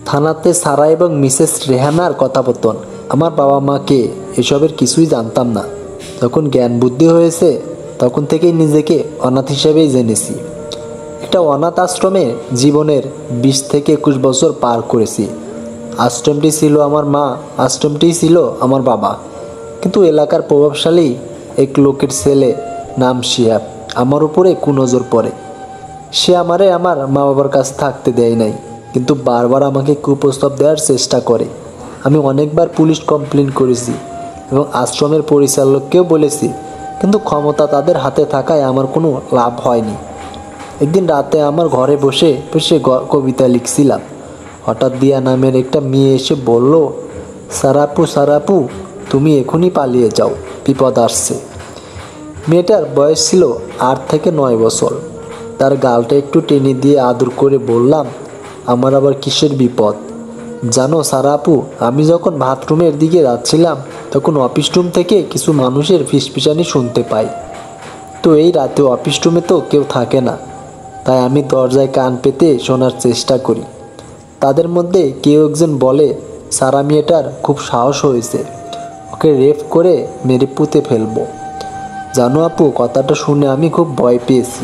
থানাতে সারা এবং মিসেস রেহানার কথাপতন। আমার বাবা মাকে এসবের কিছুই জানতাম না। যখন জ্ঞান বুদ্ধি হয়েছে তখন থেকেই নিজেকে অনাথ হিসেবেই জেনেছি। একটা অনাথ আশ্রমে জীবনের 20 থেকে 21 বছর পার করেছি। আশ্রমটি ছিল আমার মা, আশ্রমটিই ছিল আমার বাবা। কিন্তু এলাকার প্রভাবশালী এক লোকের ছেলে নাম শিহাব আমার উপরে কুনজর পড়ে। সে আমারে আমার মা বাবার কাছে থাকতে দেয় নাই, কিন্তু বারবার আমাকে কুপ্রস্তাব দেওয়ার চেষ্টা করে। আমি অনেকবার পুলিশ কমপ্লেন করেছি এবং আশ্রমের পরিচালককেও বলেছি, কিন্তু ক্ষমতা তাদের হাতে থাকায় আমার কোনো লাভ হয়নি। একদিন রাতে আমার ঘরে বসে বসে কবিতা লিখছিলাম। হঠাৎ দিয়া নামের একটা মেয়ে এসে বলল, সারাপু সারাপু, তুমি এখনই পালিয়ে যাও, বিপদ আসছে। মেয়েটার বয়স ছিল 8 থেকে 9 বছর। তার গালটা একটু টেনে দিয়ে আদর করে বললাম, আমার আবার কিসের বিপদ? জানো সারাপু, আমি যখন বাথরুমের দিকে যাচ্ছিলাম তখন অফিস রুম থেকে কিছু মানুষের ফিসফিসানি শুনতে পাই। তো এই রাতে অফিস রুমে তো কেউ থাকে না, তাই আমি দরজায় কান পেতে শোনার চেষ্টা করি। তাদের মধ্যে কেউ একজন বলে, সারা মেয়েটার খুব সাহস হয়েছে, ওকে রেপ করে মেরে পুঁতে ফেলবো। জানো আপু, কথাটা শুনে আমি খুব ভয় পেয়েছি,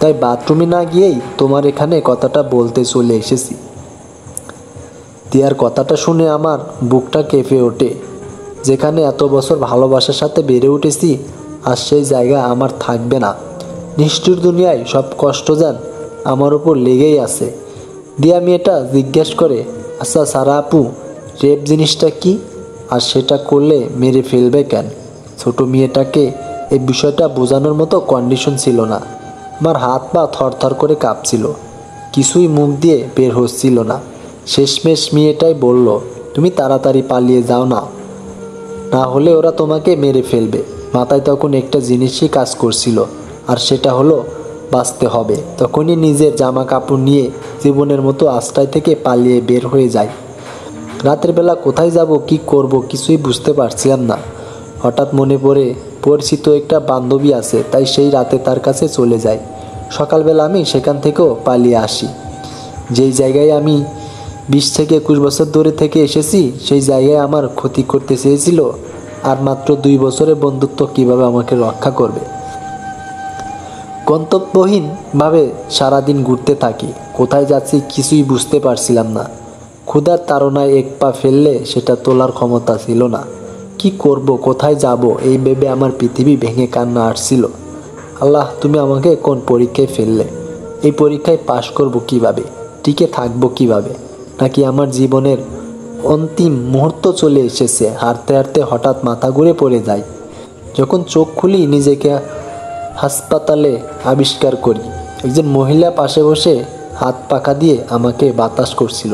তাই বাথরুমে না গিয়েই তোমার এখানে কথাটা বলতে চলে এসেছি। দিয়ার কথাটা শুনে আমার বুকটা কেঁপে ওঠে। যেখানে এত বছর ভালোবাসার সাথে বেড়ে উঠেছি, আর সেই জায়গা আমার থাকবে না। নিষ্ঠুর দুনিয়ায় সব কষ্ট যেন আমার উপর লেগেই আছে। দিয়া মেয়েটা জিজ্ঞেস করে, আচ্ছা সারা আপু, রেপ জিনিসটা কি, আর সেটা করলে মেরে ফেলবে কেন? ছোট মেয়েটাকে এই বিষয়টা বোঝানোর মতো কন্ডিশন ছিল না। আমার হাত পা থরথর করে কাঁপছিল, কিছুই মুখ দিয়ে বের হচ্ছিল না। শেষমেশ মেয়েটাই বলল, তুমি তাড়াতাড়ি পালিয়ে যাও না, না হলে ওরা তোমাকে মেরে ফেলবে। মাথায় তখন একটা জিনিসই কাজ করছিল, আর সেটা হলো বাঁচতে হবে। তখনই নিজের জামা কাপড় নিয়ে জীবনের মতো আশ্রয় থেকে পালিয়ে বের হয়ে যায়। রাতের বেলা কোথায় যাব, কি করব কিছুই বুঝতে পারছিলাম না। হঠাৎ মনে পড়ে পরিচিত একটা বান্ধবী আছে, তাই সেই রাতে তার কাছে চলে যাই। সকালবেলা আমি সেখান থেকেও পালিয়ে আসি। যেই জায়গায় আমি 20 থেকে 21 বছর ধরে থেকে এসেছি, সেই জায়গায় আমার ক্ষতি করতে চেয়েছিল, আর মাত্র 2 বছরের বন্ধুত্ব কিভাবে আমাকে রক্ষা করবে। গন্তব্যহীনভাবে সারাদিন ঘুরতে থাকি, কোথায় যাচ্ছি কিছুই বুঝতে পারছিলাম না। ক্ষুধার তাড়নায় এক পা ফেললে সেটা তোলার ক্ষমতা ছিল না। কি করব, কোথায় যাব, এই ভেবে আমার পৃথিবী ভেঙে কান্না আসছিল। আল্লাহ, তুমি আমাকে কোন পরীক্ষায় ফেললে? এই পরীক্ষায় পাশ করব কিভাবে, টিকে থাকবো কিভাবে? নাকি আমার জীবনের অন্তিম মুহূর্ত চলে এসেছে? হাঁটতে হাঁটতে হঠাৎ মাথা ঘুরে পড়ে যায়। যখন চোখ খুলি, নিজেকে হাসপাতালে আবিষ্কার করি। একজন মহিলা পাশে বসে হাত পাখা দিয়ে আমাকে বাতাস করছিল।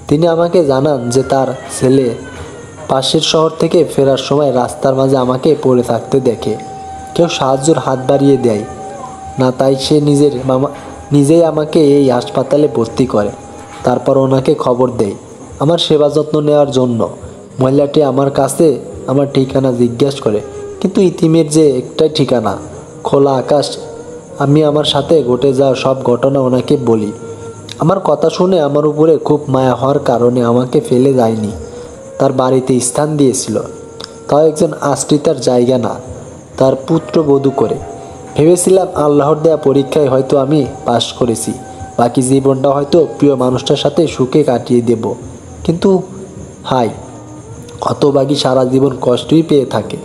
তিনি আমাকে জানান যে তার ছেলে পাশের শহর থেকে ফেরার সময় রাস্তার মাঝে আমাকে পড়ে থাকতে দেখে। কেউ সাহায্যের হাত বাড়িয়ে দেয় না, তাই সে নিজেই আমাকে এই হাসপাতালে ভর্তি করে। তারপর ওনাকে খবর দেয় আমার সেবা যত্ন নেওয়ার জন্য। মহিলাটি আমার কাছে আমার ঠিকানা জিজ্ঞেস করে, কিন্তু ইতিমের যে একটাই ঠিকানা, খোলা আকাশ। আমি আমার সাথে ঘটে যাওয়া সব ঘটনা ওনাকে বলি। আমার কথা শুনে আমার উপরে খুব মায়া হওয়ার কারণে আমাকে ফেলে যায়নি, তার বাড়িতে স্থান দিয়েছিল। তাও একজন আশ্রিতার জায়গা না, তার পুত্রবধূ করে। ভেবেছিলাম আল্লাহর দেয়া পরীক্ষায় হয়তো আমি পাশ করেছি, বাকি জীবনটা হয়তো প্রিয় মানুষটার সাথে সুখে কাটিয়ে দেব। কিন্তু হাই, হতভাগী সারা জীবন কষ্টই পেয়ে থাকে।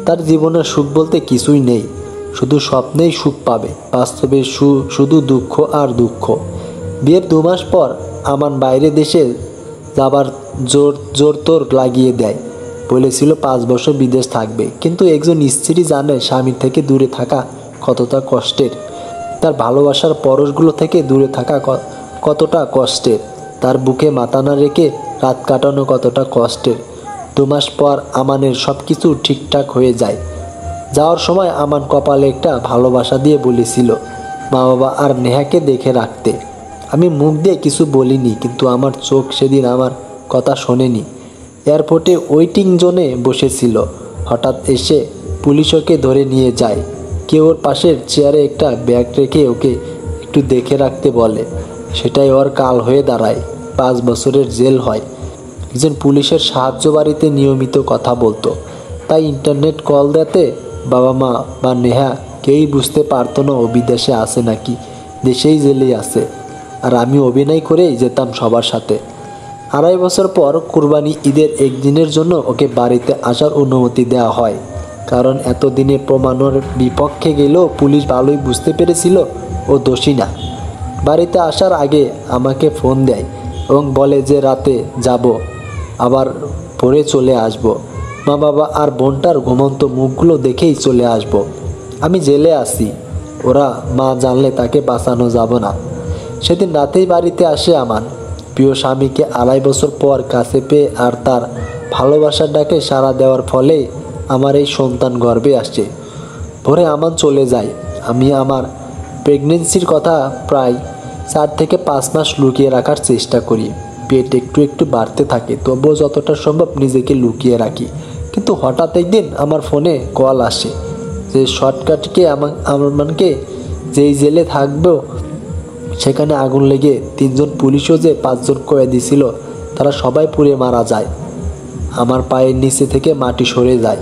তার জীবনের সুখ বলতে কিছুই নেই, শুধু স্বপ্নেই সুখ পাবে, বাস্তবে শুধু দুঃখ আর দুঃখ। বিয়ের 2 মাস পর আমান বাইরে দেশে যাবার জোর তোর লাগিয়ে দেয়। বলেছিল 5 বছর বিদেশ থাকবে, কিন্তু একজন স্ত্রী জানে স্বামীর থেকে দূরে থাকা কতটা কষ্টের, তার ভালোবাসার পরশগুলো থেকে দূরে থাকা কতটা কষ্টের, তার বুকে মাথা না রেখে রাত কাটানো কতটা কষ্টের। 2 মাস পর আমানের সব কিছু ঠিকঠাক হয়ে যায়। যাওয়ার সময় আমান কপালে একটা ভালোবাসা দিয়ে বলেছিল মা বাবা আর নেহাকে দেখে রাখতে। আমি মুখ দিয়ে কিছু বলিনি, কিন্তু আমার চোখ সেদিন আমার কথা শোনেনি। এয়ারপোর্টে ওয়েটিং জোনে বসেছিল, হঠাৎ এসে পুলিশ ওকে ধরে নিয়ে যায়। কেউ ওর পাশের চেয়ারে একটা ব্যাগ রেখে ওকে একটু দেখে রাখতে বলে। সেটাই ওর কাল হয়ে দাঁড়ায়। 5 বছরের জেল হয়। একজন পুলিশের সাহায্য বাড়িতে নিয়মিত কথা বলতো, তাই ইন্টারনেট কল দিতে বাবা মা বা নেহা কেউই বুঝতে পারতো না ও বিদেশে আছে নাকি দেশেই জেলেই আছে। আর আমি অভিনয় করেই যেতাম সবার সাথে। 2.5 বছর পর কুরবানি ঈদের একদিনের জন্য ওকে বাড়িতে আসার অনুমতি দেওয়া হয়, কারণ এতদিনে প্রমাণের বিপক্ষে গেলেও পুলিশ ভালোই বুঝতে পেরেছিল ও দোষী না। বাড়িতে আসার আগে আমাকে ফোন দেয় এবং বলে যে রাতে যাব, আবার ভোরে চলে আসব। মা বাবা আর বোনটার ঘুমন্ত মুখগুলো দেখেই চলে আসব। আমি জেলে আছি, ওরা মা জানলে তাকে বাঁচানো যাব না। সেদিন রাতেই বাড়িতে আসে আমান। প্রিয় স্বামীকে 2.5 বছর পর কাছে পেয়ে আর তার ভালোবাসার ডাকে সাড়া দেওয়ার ফলে আমার এই সন্তান গর্ভে আসছে। ভোরে আমান চলে যায়। আমি আমার প্রেগনেন্সির কথা প্রায় 4 থেকে 5 মাস লুকিয়ে রাখার চেষ্টা করি। পেট একটু একটু বাড়তে থাকে, তবুও যতটা সম্ভব নিজেকে লুকিয়ে রাখি। কিন্তু হঠাৎ একদিন আমার ফোনে কল আসে যে শর্টকাটকে আমাকে যেই জেলে থাকবো সেখানে আগুন লেগে 3 জন পুলিশও যে 5 জন কয়েদি ছিল তারা সবাই পুড়ে মারা যায়। আমার পায়ের নিচে থেকে মাটি সরে যায়।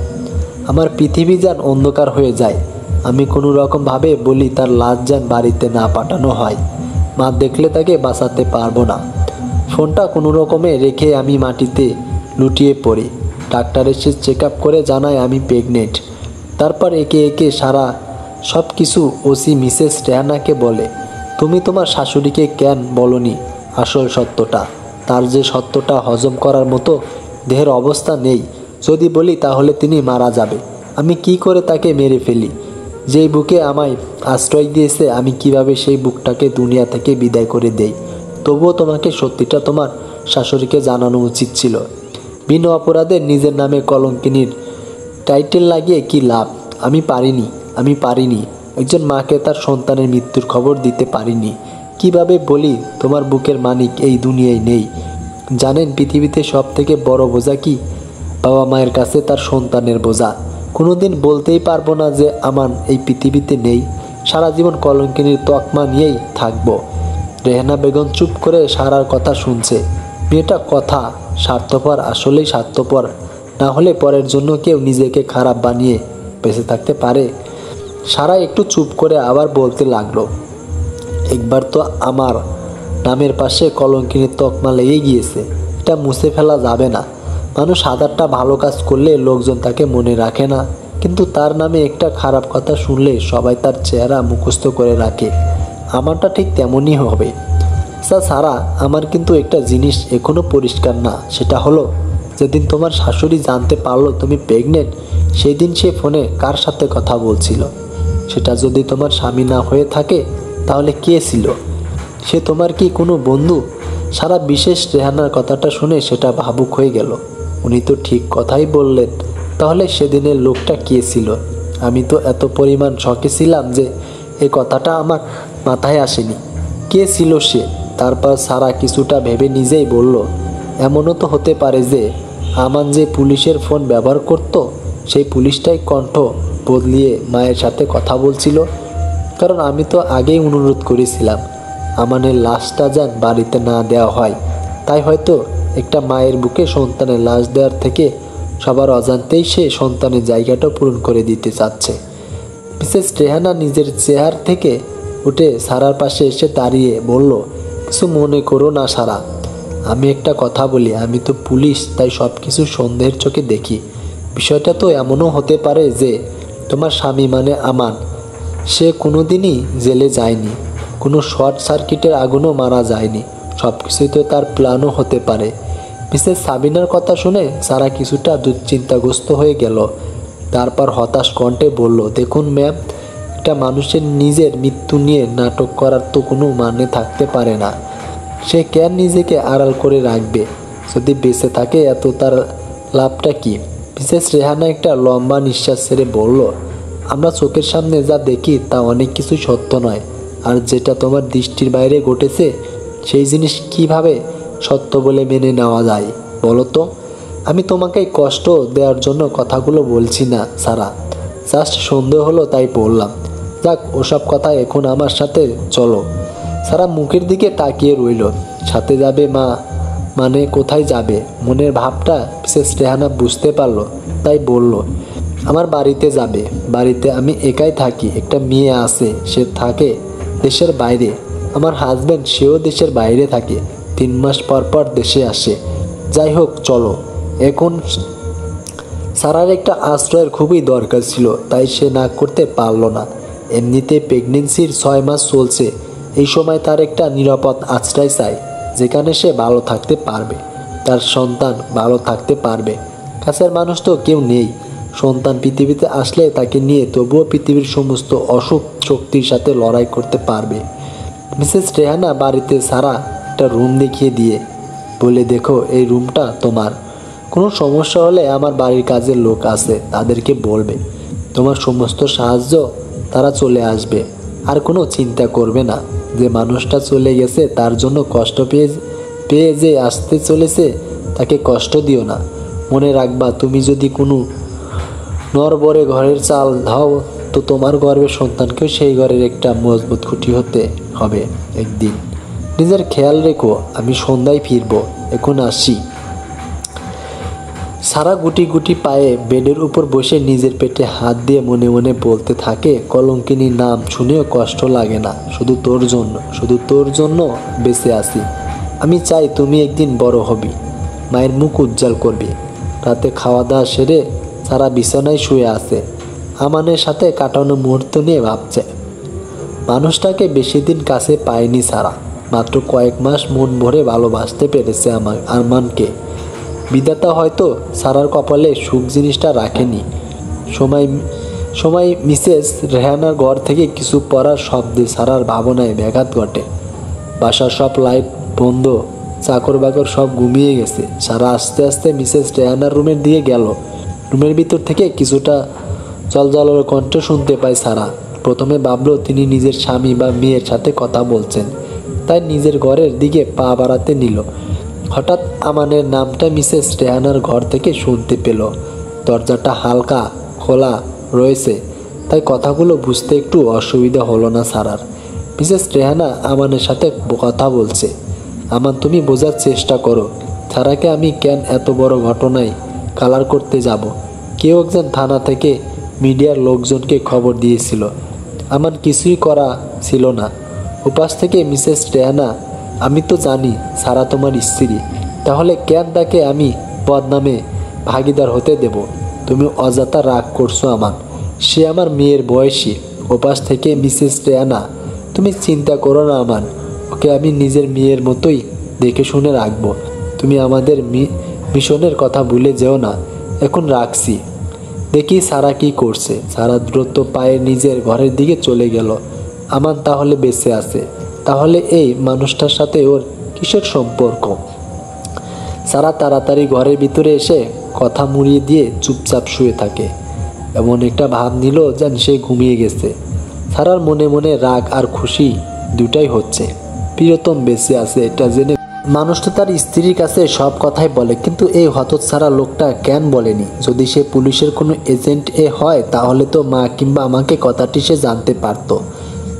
আমার পৃথিবী যেন অন্ধকার হয়ে যায়। আমি কোনো রকমভাবে বলি তার লাশ যেন বাড়িতে না পাঠানো হয়, মা দেখলে তাকে বাঁচাতে পারবো না। ফোনটা কোনো রকমে রেখে আমি মাটিতে লুটিয়ে পড়ি। ডাক্তার এসে চেক আপ করে জানায় আমি প্রেগনেন্ট। তারপর একে একে সব কিছু ওসি মিসেস রেহানাকে বলে, তুমি তোমার শাশুড়িকে কেন বলনি আসল সত্যটা? তার যে সত্যটা হজম করার মতো দেহের অবস্থা নেই, যদি বলি তাহলে তিনি মারা যাবে। আমি কি করে তাকে মেরে ফেলি? যেই বুকে আমায় আশ্রয় দিয়েছে, আমি কিভাবে সেই বুকটাকে দুনিয়া থেকে বিদায় করে দেই? তবুও তোমাকে সত্যিটা তোমার শাশুড়িকে জানানো উচিত ছিল। বিনা অপরাধে নিজের নামে কলঙ্কিনীর টাইটেল লাগিয়ে কি লাভ? আমি পারিনি। একজন মাকে তার সন্তানের মৃত্যুর খবর দিতে পারিনি। কিভাবে বলি তোমার বুকের মানিক এই দুনিয়ায় নেই? জানেন পৃথিবীতে সব থেকে বড় বোঝা কি? বাবা মায়ের কাছে তার সন্তানের বোঝা। কোনোদিন বলতেই পারবো না যে আমান এই পৃথিবীতে নেই। সারা জীবন কলঙ্কিনীর তকমা নিয়েই থাকবো। রেহানা বেগম চুপ করে সারার কথা শুনছে। মেয়েটা কথা স্বার্থপর, আসলেই স্বার্থপর। না হলে পরের জন্য কেউ নিজেকে খারাপ বানিয়ে বেঁচে থাকতে পারে? সারা একটু চুপ করে আবার বলতে লাগলো, একবার তো আমার নামের পাশে কলঙ্কিনীর তকমা লেগে গিয়েছে, এটা মুছে ফেলা যাবে না। মানুষ 1000টা ভালো কাজ করলে লোকজন তাকে মনে রাখে না, কিন্তু তার নামে একটা খারাপ কথা শুনলে সবাই তার চেহারা মুখস্থ করে রাখে। আমারটা ঠিক তেমনই হবে। সারা, আমার কিন্তু একটা জিনিস এখনো পরিষ্কার না, সেটা হলো যেদিন তোমার শাশুড়ি জানতে পারলো তুমি প্রেগনেন্ট, সেই দিন সে ফোনে কার সাথে কথা বলছিল? সেটা যদি তোমার স্বামী না হয়ে থাকে তাহলে কে ছিল? সে তোমার কি কোনো বন্ধু? সারা বিশেষ রেহানার কথাটা শুনে সেটা ভাবুক হয়ে গেল। উনি তো ঠিক কথাই বললেন। তাহলে সেদিনের লোকটা কে ছিল? আমি তো এত পরিমাণ শকে ছিলাম যে এই কথাটা আমার মাথায় আসেনি। কে ছিল সে? তারপর সারা কিছুটা ভেবে নিজেই বলল, এমনও তো হতে পারে যে আমান যে পুলিশের ফোন ব্যবহার করত সেই পুলিশটাই কণ্ঠ বদলিয়ে মায়ের সাথে কথা বলছিল। কারণ আমি তো আগেই অনুরোধ করেছিলাম আমানের লাশটা যেন বাড়িতে না দেওয়া হয়। তাই হয়তো একটা মায়ের বুকে সন্তানের লাশ দেওয়ার থেকে সবার অজান্তেই সে সন্তানের জায়গাটা পূরণ করে দিতে চাচ্ছে। মিসেস রেহানা নিজের চেয়ার থেকে উঠে সারার পাশে এসে দাঁড়িয়ে বলল, কিছু মনে করো না সারা, আমি একটা কথা বলি। আমি তো পুলিশ, তাই সব কিছু সন্দেহের চোখে দেখি। বিষয়টা তো এমনও হতে পারে যে তোমার স্বামী মানে আমান, সে কোনোদিনই জেলে যায়নি, কোনো শর্ট সার্কিটের আগুনও মারা যায়নি। সব কিছুই তো তার প্ল্যানও হতে পারে। মিসেস সাবিনার কথা শুনে সারা কিছুটা দুশ্চিন্তাগ্রস্ত হয়ে গেল। তারপর হতাশ কণ্ঠে বলল, দেখুন ম্যাম, একটা মানুষের নিজের মৃত্যু নিয়ে নাটক করার তো কোনো মানে থাকতে পারে না। সে কেন নিজেকে আড়াল করে রাখবে? যদি বেঁচে থাকে এত তার লাভটা কি? মিসেস রেহানা একটা লম্বা নিঃশ্বাস ছেড়ে বলল, আমরা চোখের সামনে যা দেখি তা অনেক কিছু সত্য নয়। আর যেটা তোমার দৃষ্টির বাইরে ঘটেছে সেই জিনিস কিভাবে সত্য বলে মেনে নেওয়া যায় বলো তো? আমি তোমাকে কষ্ট দেওয়ার জন্য কথাগুলো বলছি না সারা, জাস্ট সন্দেহ হলো তাই বললাম। যাক, ওসব কথা এখন আমার সাথে চলো। সারা মুখের দিকে তাকিয়ে রইল। সাথে যাবে মা? মানে কোথায় যাবে? মনের ভাবটা মিসেস রেহানা বুঝতে পারলো, তাই বলল, আমার বাড়িতে যাবে। বাড়িতে আমি একাই থাকি, একটা মেয়ে আছে, সে থাকে দেশের বাইরে। আমার হাজব্যান্ড, সেও দেশের বাইরে থাকে, 3 মাস পর পর দেশে আসে। যাই হোক, চলো। এখন সারার একটা আশ্রয়ের খুবই দরকার ছিল, তাই সে না করতে পারল না। এমনিতে প্রেগনেন্সির 6 মাস চলছে, এই সময় তার একটা নিরাপদ আশ্রয় চাই, যেখানে সে ভালো থাকতে পারবে, তার সন্তান ভালো থাকতে পারবে। কাছের মানুষ তো কেউ নেই। সন্তান পৃথিবীতে আসলে তাকে নিয়ে তবুও পৃথিবীর সমস্ত অশুভ শক্তির সাথে লড়াই করতে পারবে। মিসেস রেহানা বাড়িতে সারা একটা রুম দেখিয়ে দিয়ে বলে, দেখো, এই রুমটা তোমার। কোনো সমস্যা হলে আমার বাড়ির কাজের লোক আছে, তাদেরকে বলবে। তোমার সমস্ত সাহায্য তারা চলে আসবে। আর কোনো চিন্তা করবে না যে মানুষটা চলে গেছে তার জন্য কষ্ট পেয়ে যে আসতে চলেছে, তাকে কষ্ট দিও না। মনে রাখবা, তুমি যদি কোনো নরবরে ঘরের চাল দাও, তো তোমার গর্বের সন্তানকেও সেই ঘরের একটা মজবুত খুঁটি হতে হবে একদিন। নিজের খেয়াল রেখো, আমি সন্ধ্যায় ফিরবো, এখন আসি। সারা গুটি গুটি পায়ে বেডের উপর বসে নিজের পেটে হাত দিয়ে মনে মনে বলতে থাকে, কলঙ্কিনীর নাম শুনেও কষ্ট লাগে না, শুধু তোর জন্য, শুধু তোর জন্য বেঁচে আছি। আমি চাই তুমি একদিন বড় হবি, মায়ের মুখ উজ্জ্বল করবি। রাতে খাওয়া দাওয়া সেরে সারা বিছানায় শুয়ে আছে, আমানের সাথে কাটানো মুহূর্ত নিয়ে ভাবছে। মানুষটাকে বেশি দিন কাছে পায়নি সারা, মাত্র কয়েক মাস মন ভরে ভালোবাসতে পেরেছে আরমানকে। বিধাতা হয়তো সারার কপালে সুখ জিনিসটা রাখেনি। সময় মিসেস রেহানার ঘর থেকে কিছু পড়ার শব্দে সারার ভাবনায় ব্যাঘাত ঘটে। বাসার সব লাইট বন্ধ, চাকর বাকর সব ঘুমিয়ে গেছে। সারা আস্তে আস্তে মিসেস রেহানার রুমের দিকে গেল। রুমের ভিতর থেকে কিছুটা জলজলের কণ্ঠ শুনতে পায় সারা। প্রথমে ভাবলো তিনি নিজের স্বামী বা মেয়ের সাথে কথা বলছেন, তাই নিজের ঘরের দিকে পা বাড়াতে নিল। হঠাৎ আমানের নামটা মিসেস রেহানার ঘর থেকে শুনতে পেল। দরজাটা হালকা খোলা রয়েছে, তাই কথাগুলো বুঝতে একটু অসুবিধা হলো না সারার। মিসেস রেহানা আমানের সাথে কথা বলছে। আমান, তুমি বোঝার চেষ্টা করো, সারাকে আমি কেন এত বড় ঘটনায় কালার করতে যাব? কেউ একজন থানা থেকে মিডিয়ার লোকজনকে খবর দিয়েছিল, আমান কিছুই করা ছিল না। উপাস থেকে মিসেস রেহানা, আমি তো জানি সারা তোমার স্ত্রী, তাহলে কেন তাকে আমি বদনামে ভাগিদার হতে দেব? তুমি অযথা রাগ করছো আমান, সে আমার মেয়ের বয়সী। উপাস থেকে মিসেস রেহানা, তুমি চিন্তা করো না আমান, ওকে আমি নিজের মেয়ের মতোই দেখে শুনে রাখবো। তুমি আমাদের মিশনের কথা ভুলে যেও না। এখন রাখছি। দেখি সারা কি করছে। সারা দ্রুত পায়ে নিজের ঘরের দিকে চলে গেল। আমান তাহলে বেঁচে আছে, তাহলে এই মানুষটার সাথে ওর কিসের সম্পর্ক? সারা তাড়াতাড়ি ঘরের ভিতরে এসে কথা মুড়িয়ে দিয়ে চুপচাপ শুয়ে থাকে। এমন একটা ভাব নিল যেন সে ঘুমিয়ে গেছে। সারার মনে মনে রাগ আর খুশি দুটাই হচ্ছে। প্রিয়তম বেঁচে আছে এটা জেনে মানুষটা তার স্ত্রীর কাছে সব কথাই বলে, কিন্তু এই হতচ্ছাড়া লোকটা কেন বলেনি? যদি সে পুলিশের কোনো এজেন্ট হয়, তাহলে তো মা কিংবা আমাকে কথাটি সে জানতে পারতো।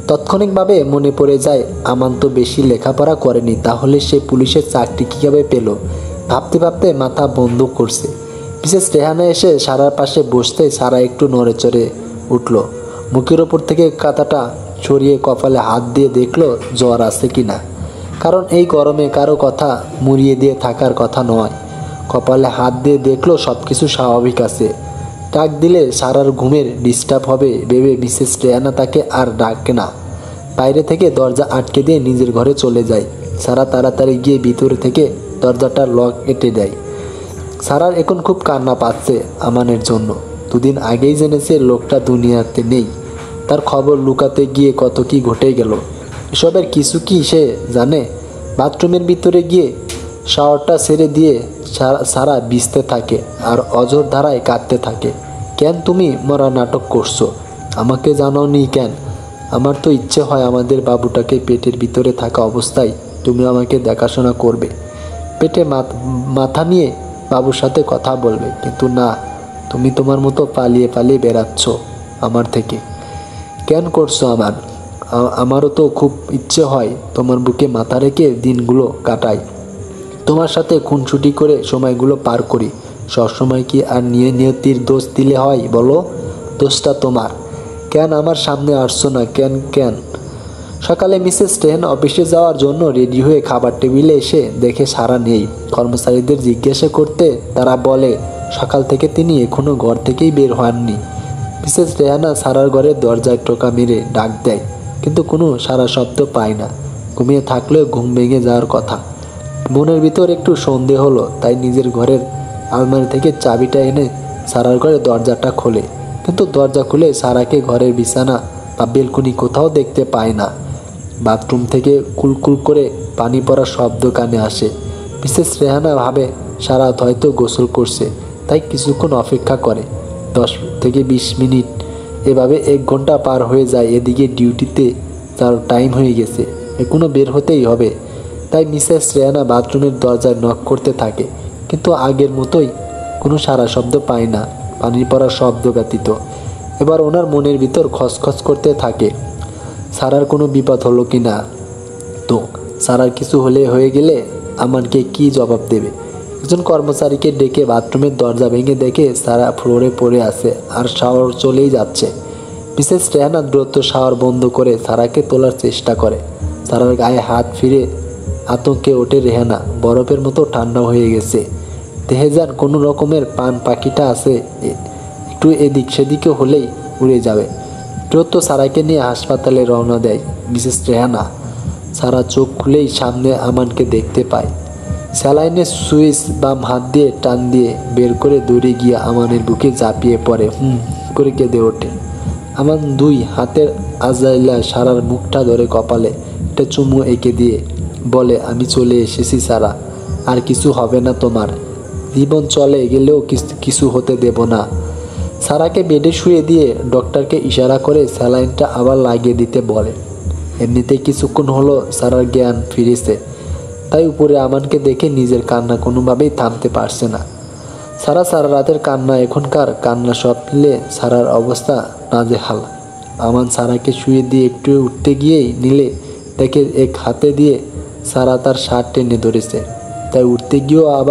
তাৎক্ষণিকভাবে মনে পড়ে যায়, আমান তো বেশি লেখাপড়া করেনি, তাহলে সে পুলিশের চাকরি কীভাবে পেল? ভাবতে ভাবতে মাথা বন্ধ করছে। মিসেস রেহানা এসে সারার পাশে বসতে সারা একটু নড়েচড়ে উঠল। মুখের ওপর থেকে কাঁথাটা ছড়িয়ে কপালে হাত দিয়ে দেখলো জ্বর আছে কিনা, কারণ এই গরমে কারো কথা মুড়িয়ে দিয়ে থাকার কথা নয়। কপালে হাত দিয়ে দেখলো সব কিছু স্বাভাবিক আছে। ডাক দিলে সারার ঘুমের ডিস্টার্ব হবে ভেবে মিসেস রেহানা তাকে আর ডাকে না। বাইরে থেকে দরজা আটকে দিয়ে নিজের ঘরে চলে যায়। সারা তাড়াতাড়ি গিয়ে ভিতরে থেকে দরজাটার লক এঁটে দেয়। সারার এখন খুব কান্না পাচ্ছে আমানের জন্য। দুদিন আগেই জেনেছে লোকটা দুনিয়াতে নেই। তার খবর লুকাতে গিয়ে কত কি ঘটে গেল, এসবের কিছু কি সে জানে? বাথরুমের ভিতরে গিয়ে শাওয়ারটা ছেড়ে দিয়ে সারা ভিজতে থাকে আর অঝোর ধারায় কাঁদতে থাকে। কেন তুমি মরা নাটক করছো? আমাকে জানাওনি কেন? আমার তো ইচ্ছে হয় আমাদের বাবুটাকে পেটের ভিতরে থাকা অবস্থায় তুমি আমাকে দেখাশোনা করবে, পেটে মাথা নিয়ে বাবুর সাথে কথা বলবে, কিন্তু না, তুমি তোমার মতো পালিয়ে পালিয়ে বেড়াচ্ছ আমার থেকে। কেন করছো আমারও তো খুব ইচ্ছে হয় তোমার বুকে মাথা রেখে দিনগুলো কাটাই, তোমার সাথে খুনসুটি করে সময়গুলো পার করি। সবসময় কি আর নিয়তির দোষ দিলে হয় বলো? দোষটা তোমার। কেন আমার সামনে আসছো না কেন কেন? সকালে মিসেস রেহানা অফিসে যাওয়ার জন্য রেডি হয়ে খাবার টেবিলে এসে দেখে সারা নেই। কর্মচারীদের জিজ্ঞাসা করতে তারা বলে সকাল থেকে তিনি এখনো ঘর থেকেই বের হননি। মিসেস রেহানা সারার ঘরের দরজায় টোকা মেরে ডাক দেয়, কিন্তু কোনো সারা শব্দ পায় না। ঘুমিয়ে থাকলেও ঘুম ভেঙে যাওয়ার কথা। মনের ভিতর একটু সন্দেহ হলো, তাই নিজের ঘরের আলমারি থেকে চাবিটা এনে সারার ঘরের দরজাটা খোলে। কিন্তু দরজা খুলে সারাকে ঘরের বিছানা বা বেলকুনি কোথাও দেখতে পায় না। বাথরুম থেকে কুলকুল করে পানি পড়ার শব্দ কানে আসে। মিসেস রেহানা ভাবে সারা হয়তো গোসল করছে, তাই কিছুক্ষণ অপেক্ষা করে। 10 থেকে 20 মিনিট, এভাবে 1 ঘন্টা পার হয়ে যায়। এদিকে ডিউটিতে তার টাইম হয়ে গেছে, এখনো বের হতেই হবে। তাই মিসেস রেহানা বাথরুমের দরজায় নক করতে থাকে, কিন্তু আগের মতোই কোনো সারা শব্দ পায় না, পানি পড়ার শব্দ ব্যতীত। এবার ওনার মনের ভিতর খসখস করতে থাকে, সারার কোনো বিপদ হলো কি না। তো সারার কিছু হয়ে গেলে আমানকে কি জবাব দেবে? একজন কর্মচারীকে ডেকে বাথরুমের দরজা ভেঙে দেখে সারা ফ্লোরে পড়ে আছে আর শাওয়ার চলেই যাচ্ছে। মিসেস রেহানা দ্রুত শাওয়ার বন্ধ করে সারাকে তোলার চেষ্টা করে। সারার গায়ে হাত ফিরে আতঙ্কে ওঠে রেহানা, বরফের মতো ঠান্ডা হয়ে গেছে। দেহে যান কোনো রকমের পান পাখিটা আছে, একটু এদিক সেদিকে হলেই উড়ে যাবে। দ্রুত সারাকে নিয়ে হাসপাতালে রওনা দেয় মিসেস রেহানা। সারা চোখ খুলেই সামনে আমানকে দেখতে পায়। স্যালাইনের সুইচ বাম হাত দিয়ে টান দিয়ে বের করে দৌড়ে গিয়ে আমানের বুকে ঝাঁপিয়ে পড়ে করে কেঁদে ওঠে। আমান 2 হাতের আজাইলা সারার মুখটা ধরে কপালে একটা চুমু এঁকে দিয়ে বলে, আমি চলে এসেছি সারা, আর কিছু হবে না তোমার। জীবন চলে গেলেও কিছু হতে দেব না। সারাকে বেডে শুয়ে দিয়ে ডক্টরকে ইশারা করে স্যালাইনটা আবার লাগিয়ে দিতে বলে। এমনিতেই কিছুক্ষণ হলো সারার জ্ঞান ফিরেছে, তাই উপরে আমানকে দেখে নিজের কান্না কোনোভাবেই থামতে পারছে না। সারা রাতের কান্না, এখনকার কান্না সব মিলে সারার অবস্থা নাজেহাল। আমান সারাকে শুয়ে দিয়ে একটু উঠতে গিয়েই নিলে দেখে এক হাতে দিয়ে সারা তার শার্ট টেনে ধরেছে, তাই উঠতে গিয়েও আবার